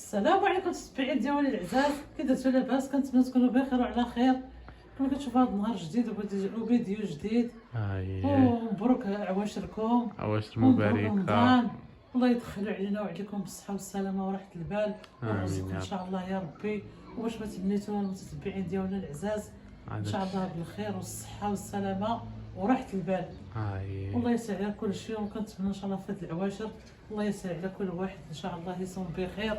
السلام عليكم السبعين ديالي العزاز، كي درتو لاباس؟ كنتمنى تكونوا بخير وعلى خير. كما كتشوفوا هذا النهار جديد وفيديو جديد. ومبروك عواشركم، عواشر مبروك مباركة. رمضان، الله يدخلوا علينا وعليكم بالصحة والسلامة وراحة البال والرزق ان شاء الله يا ربي. وباش ما تمنيتونا المتتبعين ديالنا العزاز ان شاء الله بالخير والصحة والسلامة وراحة البال. والله يسهل على كل شيء، وكنتمنى ان شاء الله في هذه العواشر الله يسهل على كل واحد ان شاء الله يصوم بخير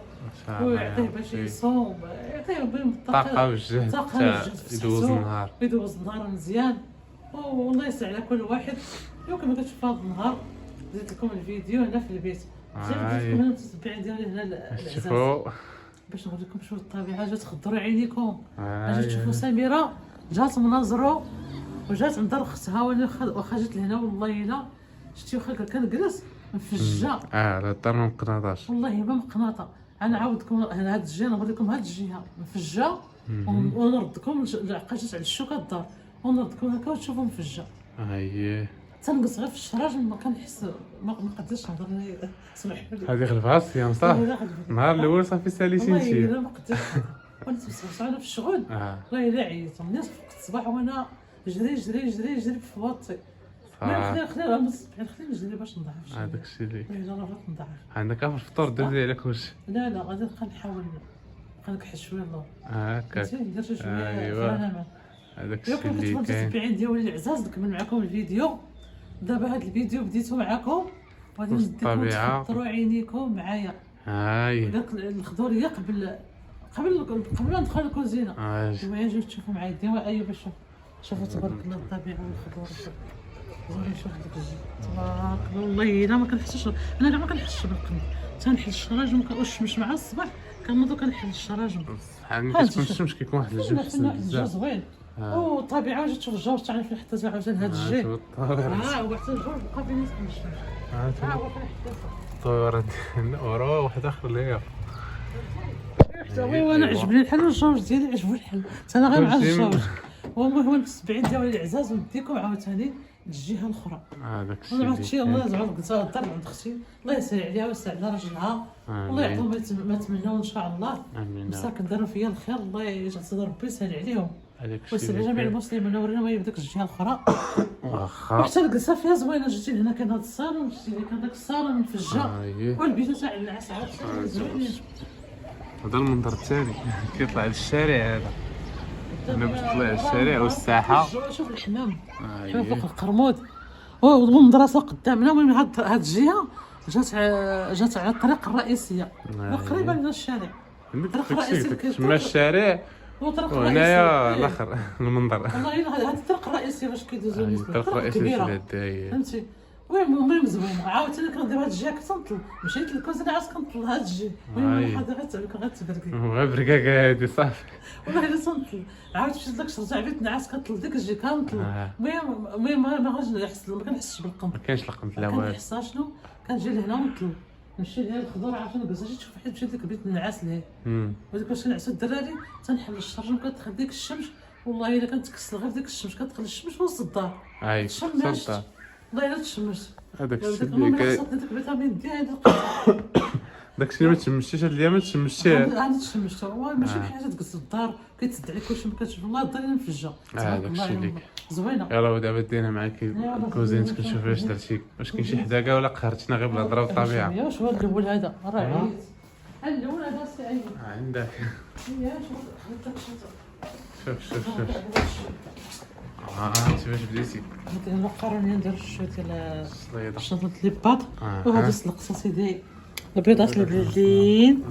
ويعطيه باش يصوم، يعطيه طاقة وجهد يدوز النهار مزيان. والله يسهل على كل واحد. كما كتشوفوا هذا النهار درت لكم الفيديو هنا في البيت، درت لكم هنا المتتبعين ديالي هنا العزاز باش نوريكم شوف الطبيعه جات خضروا عينيكم. اجي تشوفوا سميره جات مناظرو وجات عند اختها واخا جات لهنا والله الا شتي واخا كنجلس مفجه. على الدار ما مقناطاش والله ما مقناطه. انا عاودكم هنا هاد الجهه، نوريكم هاد الجهه مفجه ونردكم لقيت على الشوكه الدار ونردكم هكا وتشوفوا مفجه. تنقص غير في الشراج ما كنحس ما قدرتش نهضر. سمح لي هذه غلفات يا صاح. النهار الاول صافي ساليتي انت. والله الا ما قدرتش. وانا تبصر في الشغل والله الا عييت من فوق الصباح وانا جري جري جري جري في وطي. خلينا نجري باش نضعف. هذاك الشيء اللي نضعف. عندك في الفطور درتي على كلشي؟ لا غادي نبقى نحاول نكحل شويه اللور هكاك. درت شويه ايوا هذاك الشيء اللي كاين. السبعين ديالي العزاز نكمل معكم الفيديو. دابا هذا الفيديو بديتو معكم وغادي نديكم تخطروا عينيكم معايا. داك الخضوريه قبل ما ندخل الكوزينه. دابا يجيو تشوفوا معايا ديما. ايوا باش شوفوا تبارك الله الطبيعه والخضور. نشوف داك الجو تبارك الله. والله الا ما كنحسش، انا كاع ما كنحسش بالقلب. تنحل الشراج والشمس مع الصباح كنوض كنحل الشراج. بحال ملي كتكون الشمس كيكون واحد الجو حسن بزاف زوين. والطبيعه جات تشوف الجو تاعنا فيه حتى عاوتاني هذا الجي. وحتى الجو بقى بالنسبه للشمس. هو طور وراه واحد اخر ليا. وانا عجبني الحل والجوج ديالي عجبو الحل. انا غير مع الجوج. هو السبعين ديالي العزاز ونديكم عاوتاني الجهه الاخرى. هذاك الشيء انا هادشي الله زعما قلت الدار عند اختي الله يسهل عليها ويسهل على رجلها. الله يعطيهم ما تمنوا ان شاء الله. مساكن داروا فيا الخير الله يجعل ربي يسهل عليهم ويسهل على جميع المسلمين. ورينا هي بديك الجهه الاخرى وحتى الجلسه فيها زوينه. جيتي هنا كان هذا الصالون جيتي هنا كان داك الصالون مفجع والبيت تاع النعاس عاوتاني زوينين. هذا المنظر الثاني كيطلع للشارع. هذا انا باش تطلع للشارع والساحه شوف الحمام شوف فوق القرمود والمدرسه قدامنا. المهم هاد الجهه جات على الطريق الرئيسيه قريبه من الشارع. الطريق الرئيسي تما الشارع وهنايا الاخر المنظر. والله الا هاد الطريق الرئيسي باش كيدوزو الناس. الطريق الرئيسي في فهمتي. المهم زوين. عاوتاني كندير هاد الجهه كنطل مشيت للكوزينه عاد كنطل هاد الجهه. المهم هذا غتبركي غير بركاكه هادي صافي. والله الا تنطل عاود مشيت لك رجع بيت نعاس كنطل ديك الجهه كنطل. المهم ما غاديش نحس ما كنحسش بالقمط. ما كاينش القمط لا والو. كنحس شنو كنجي لهنا ونطلب نمشي لهنا الخضر عاوتاني نجلس تشوف واحد مشيت لك بيت نعاس ليه. وديك باش كنعسو الدراري تنحل الشرجم كتدخل ديك الشمس. والله الا كنتكسل غير ديك الشمس كتدخل الشمس في وسط الدار. تشمشت والله الا تشمشت. هذاك الشيء اللي ديك الفيتامين دي هذا داك الشيء اللي ما تشمشتيش هاد الايام ما تشمشتيه. انا تشمشت ماشي بحال حاجه تجلس الدار كيتسد عليك كلشي ما كتشوف والله الدار مفجه. هذاك الشيء اللي زوينه. يلاه دابا دينا معاك كوزينتك نشوف واش درتي واش كاين شي حدا كاع ولا قهرتينا غير بالهضره والطبيعه. واش هو الاول هذا راه عييت. الاول هذا سي عييت عندك. شوف انت واش بديتي؟ انا قررنا ندير شويه ديال الشنطه لي بات. وهذا سلقت سيدي البيضات البلدين.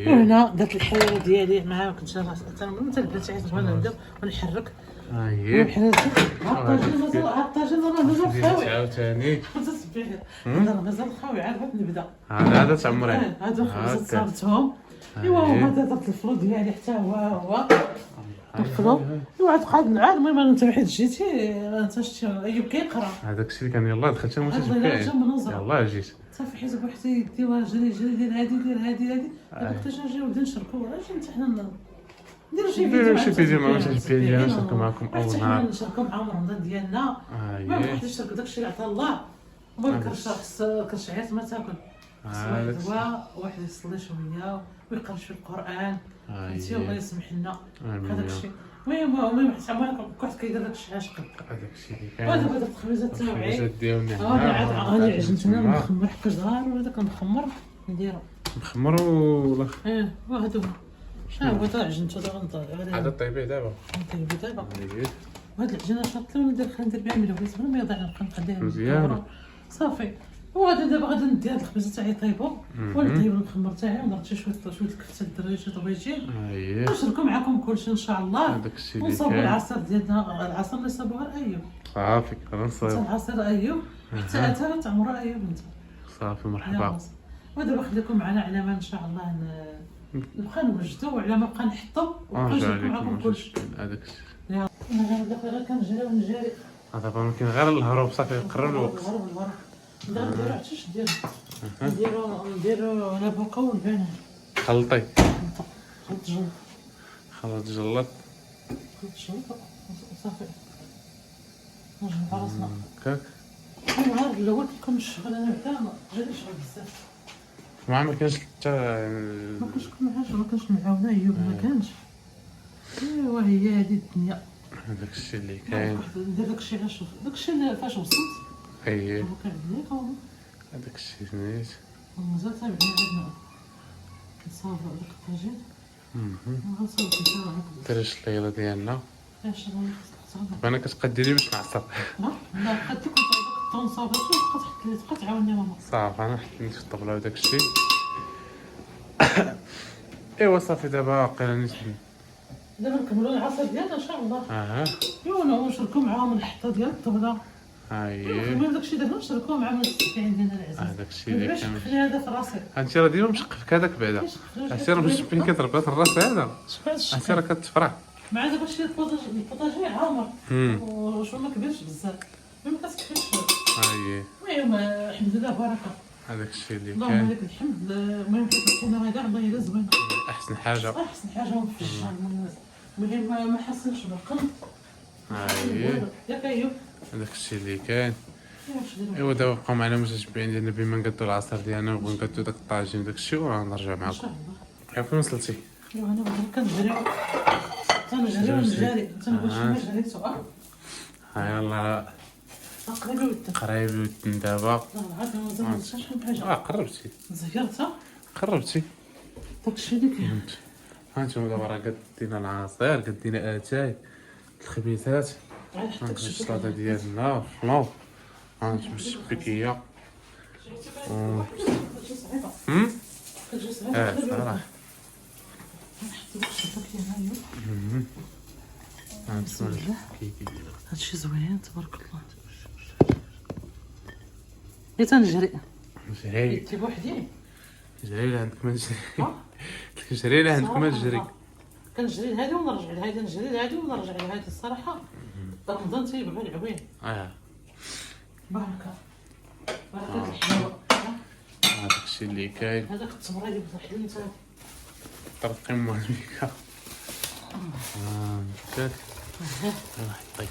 وهنا درت الحريره ديالي معاهم كنت انا حتى البنات عيطت وانا ندير ونحرك. الطاجين راه مازال خاوي عاوتاني مازال خاوي عاد بغيت نبدا. هذا تعمري هذا صارتهم. ايوا هذا درت الفلو ديالي حتى هو الفلو. ايوا عاد بقى نعاد. المهم انت وحيد جيتي انت شتي ايوب كيقرا هذاك الشيء اللي كان يلاه دخلت انا واش يلاه جيت صافي حيت بوحدي يدي جري دير هادي دير هادي وقتاش نجيو نبدا نشركوا اجي حنا نديرو شي فيديو مع نشاركو معكم اول نهار نشاركو معاهم رمضان ديالنا. ما بغيتش نشاركو داكشي اللي عطا الله. المهم كرشعيات ما تاكل هو واحد يصلي شويه ويقرا في القران فهمتي الله يسمح لنا هذاك الشيء. المهم حتى ما كنت كيدير داك الشيء عشق هذاك الشيء وهذا هذا التخبيزات تاوعي الخبيزات ديالنا هذا غادي عجنت انا نخمر حتى جدار وهذا كنخمر نديرو مخمر ولا وهذا هو تا عجنته دابا هذا طيبيه دابا نطيبو دابا. وهاد العجينه شاطله ندير بها ملوث بلا ما يضيع نبقى نقديها مزيان صافي. وغادي دابا غادي ندي هاد الخبزه تاعي طيبو ونطيب المخمر تاعي ونضرب شويه الكفته الدراري شي طبيجين ونشاركو معاكم كلشي ان شاء الله. هذاك الشيء ونصاوبو العصير ديالنا العصير اللي صابوها الايوب صافي غنصايب حتى العصير ايوب حتى اتى تعمرو ايوب انت صافي مرحبا. ودابا خليكم معنا على ما ان شاء الله نبقى نوجدو وعلى ما نبقى نحطو ونبقى نشاركو معاكم كلشي. هذاك الشيء انا غير كنجري ونجري دابا ممكن غير الهروب صافي يقرب الوقت. نديرو عرفتي نديرو لافوكا والبنان خلطي خلط جلط خلط جلط صافي نجمع راسنا هكاك. النهار الاول كنت نشتغل انا بعدا جاني شغل بزاف ما كانش حتى ما كنتش ما كانش معاونه ايوب ما كانش. ايوا هي هذه الدنيا هذاك الشيء اللي كاين ندير داكشي غير داكشي اللي فاش وصلت اييه كنعجبني هذاك الشيء نيت مازال تابعني عندنا كنصاوب داك الطاجين غنصاوب كيفاه دير الشليله ديالنا اش انا كتقدري باش نعصر لا قد كنت تنصاوب تبقى تعاوني ماما صافي انا حطيت في الطبله وداك الشيء. ايوا صافي دابا واقيلا نيت دابا نكملوا العصير ديالنا ان شاء الله. ايوا نشاركوا معاهم الحطه ديال الطبله المهم داكشي دابا نشاركوه مع المستمعين ديالنا العزاز. داكشي اللي كان هذا في راسي هادشي راه ديما مشقفك هذاك بعدا هادشي راه باش فين كتربط الراس هذا هادشي راه كتفرع مع دابا شي البوطاجي عامر وشو ما كبيرش بزاف ما كتكفيش. المهم الحمد لله بركه هذاك الشيء اللي اللهم كان لك الحمد. المهم كيكون هذا الله يلا زوين احسن حاجه ومفجع المهم ما حسنش بالقلب ياك ايوب هذاك الشيء اللي كان. ايوا دابا بقاو معنا متتبعين ديالنا بما نقادو العصير ديالنا ونقادو داك الطاجين وداك الشيء ونرجع معكم. فين وصلتي؟ ايوا انا كنجري ونجري تنبغي شي ما جريتو يلا قريبي ودن دابا قربتي زيرتها قربتي داكشي اللي كاين. هانتوما دابا راه قدينا العصير قدينا اتاي الخبيزات السلطه ديالنا فلو هانتوما الشبكيه صراحه هادشي زوين تبارك الله. تنجري انت بوحدي جري لعندك ما تجري جري لعندك ما تجري كنجري لهادي ونرجع لهادي نجري لهادي ونرجع لهادي الصراحه رمضان تيبغي العوين بركه الحلاوه هذاك الشيء اللي كاين. هذاك التمر اللي بزاف حليت طرقي مالك كاك طيب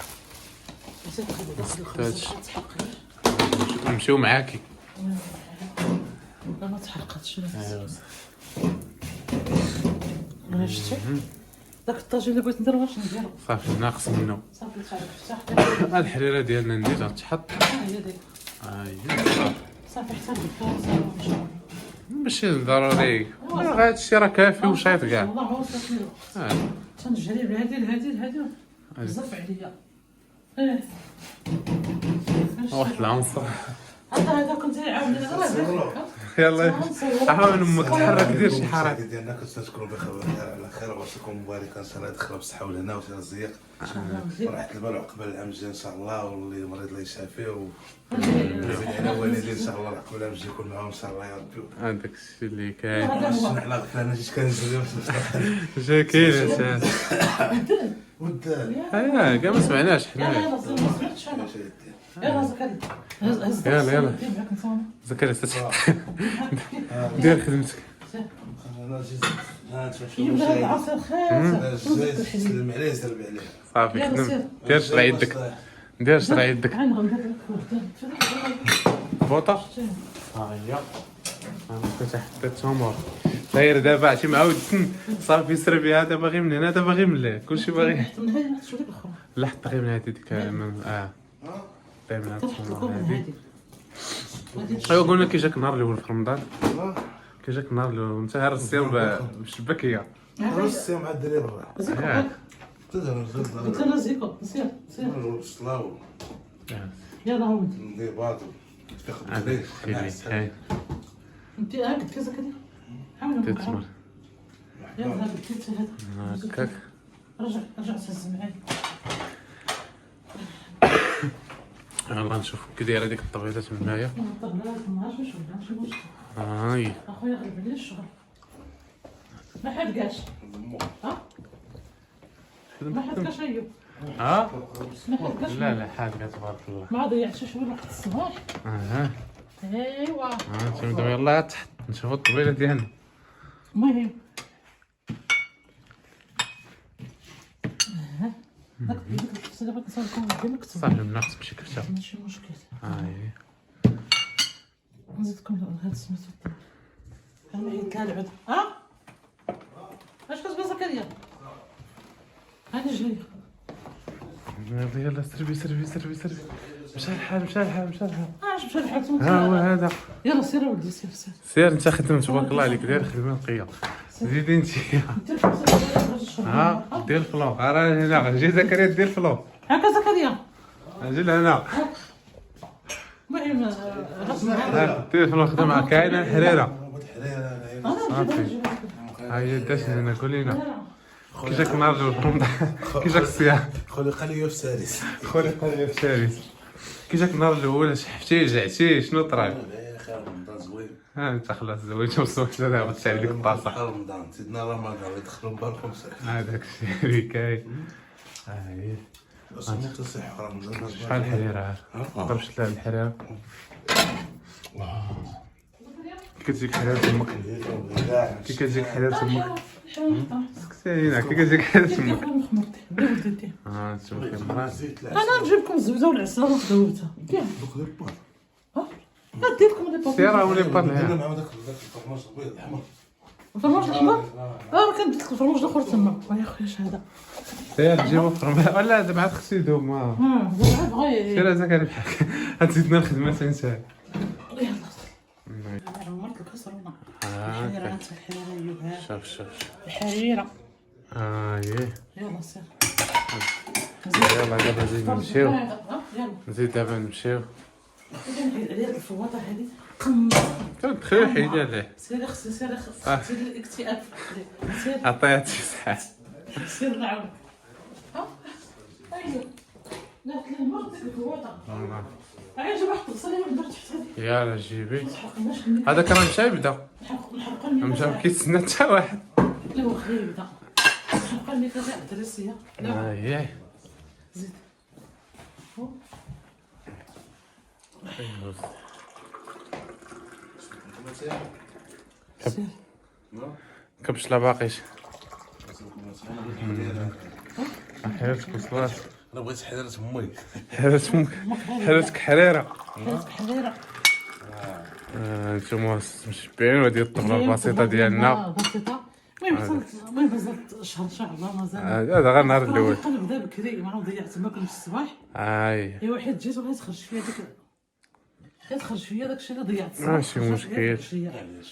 نمشيو معاكي ما تحرقتش انا شفتي داك الطاجين اللي بغيت ندير واش نديرو صافي ناقص منه صافي تفتح الحريره ديالنا ندير تحط هي ديك صافي حتى بالفرصه ان شاء الله ماشي ضروري هذا الشيء راه كافي وشايط كاع والله هو صافي تنجري بهادي لهادي بزاف عليا واحد العنصر هذا كنت عاوني يلا حاول امك تحرك دير شي حركه ديالنا كنتشكروا بخير على خير وعساكم مبارك ان شاء الله يدخلها بالصحه والهنا وفي الرزق وراحه البال وعقبال العام الجاي ان شاء الله واللي مريض الله يشافيه وعلى الوالدين ان شاء الله عقبال العام الجاي يكون معاهم ان شاء الله يا ربي. هذاك الشيء اللي كاين حنا انا جيت كنزل جا كاين اساس ودال كاع ما سمعناش حنا يلا زكريا دير خدمتك سلم عليه سلم عليه صافي خدم دير شرا يدك دير شرا يدك بوطه ها هي انا كنت حطيتهم داير دابا عرفتي معاود صافي يسرى بها هذا باغي من هنا هذا باغي من هنا كلشي باغي. حط من هذه شويه الاخرى. لا حط غير من هذه ديك طيب من هذه تحط لكم من هذه. ايوا قلنا كي جاك النهار الاول في رمضان كي جاك النهار الاول انت هار الصيام بالشباكيه راسي مع الدراري برا ياك قلت لها زيكو سير الصلاة يلا هاود ندير باطل هذاك اللي انت هاك كذا كذا حاول تتمر يلا هذا الكيت هذا هكاك رجع تهز معايا. يلا نشوف كي دايره ديك الطبيعات من هنايا. هاي اخويا غلب عليا الشغل ما حد ها ما حد قاش ايوب ها ما حد قاش لا حاجه تبارك الله ما ضيعتش شويه وقت الصباح. ايوا تمدوا يلا تحت نشوفوا الطبيعه ديالنا. المهم داك القصيده باغي نصاوبكم قدامك صافي الناس تمشي كفته ماشي مشكل. هاي نزيدكم هاد سميتو انا عيط لها العود. اش كتبغي زكريا؟ هاني جايه. يلا سربي مشى الحال مشى الحال ها هو هذا. يلا سير اولدي سير سير انت خدم تبارك الله عليك داير خدمه نقيه. زيدي انت دير الفلو راه هنا جي زكريا دير الفلو هاكا زكريا اجي لهنا. المهم دير الفلو خدمه كاينه الحريره صافي هاي داش لنا قول لنا كي جاك النهار الاول في رمضان كي جاك الصيام خلي قليو في سارس خولي قليل في شاريس كي جاك النهار الاول شحفتي جعتي شنو طرا؟ خير رمضان زوين انت خلاص زويت وصلت دابا غتسالي ديك الطاسه. خير رمضان سيدنا رمضان يدخلوا مباركم صحيح هذاك الشيء اللي كاين. هاي سمعت تصح رمضان شحال الحريره ضربت لها الحريره كي كتجيك حريره تمك كي كتجيك حريره تمك سكتينا كي كتجيك حريره تمك تشوفي مرات انا نجيب لكم الزبده والعسل ونخدوها لا ندير لكم لي بابي سير ولي بطل مع داك الفرماج الابيض الاحمر الفرماج الاحمر كان درت الفرماج الاخر تما يا خويا شهاده سير جيبو فرماج ولا دابا عاد خصو يدوم بغي سير زكريا بحال غتزيدنا الخدمه تنسى. يلا عمرت الكسرونه الحريره انت الحريره ايوب شوف الحريره يلا سير يلا دابا نزيد نمشيو يلا نزيد دابا نمشيو عليها الفواطه هذه تدخل حيدها ليه سير سير الاكتئاب سير عطيها تسعة سير نعاود ايوه لا ما غاديش الفواطه عايشه واحد الصلاه ما درت حتى هذه يلا جيبي هذاك راه مشى يبدا مشى كيتسنى حتى واحد لا هو خليه يبدا الحلقه اللي كتاع الدراسيه لا زيد سير كبش لا باقيش حيرتك وصلات انا بغيت حريره امي حريرتك حريره حريره نتوما مشبعين وهادي الطبله البسيطه ديالنا بسيطه. المهم بزاف شهر ان شاء الله مازال هذا غير النهار الاول نبدا بكري ما ضيعت ما كنتش الصباح ايوا حيت جيت وغيت تخرج فيا داكشي اللي ضيعت الصباح ماشي مشكل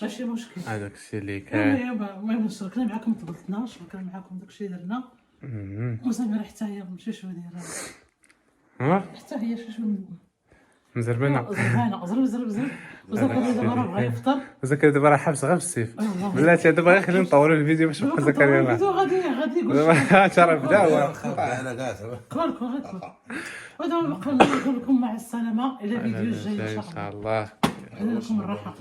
ماشي مشكل هذاك الشيء اللي كاين. المهم شاركنا معكم طبلتنا شاركنا معكم داكشي درنا وسامي راه حتى هي ماشي شويه دايره حتى هي شويه مزربنه زرب وزكريا دابا راه بغا يفطر زكريا دابا راه حابس غير في الصيف بلاتي دابا غير خلينا نطولوا الفيديو باش يبقى زكريا غادي يقول دابا ترى بدا هو انا كاع كل ودابا نقول لكم مع السلامه الى فيديو جاي ان شاء الله. الله لكم الراحه.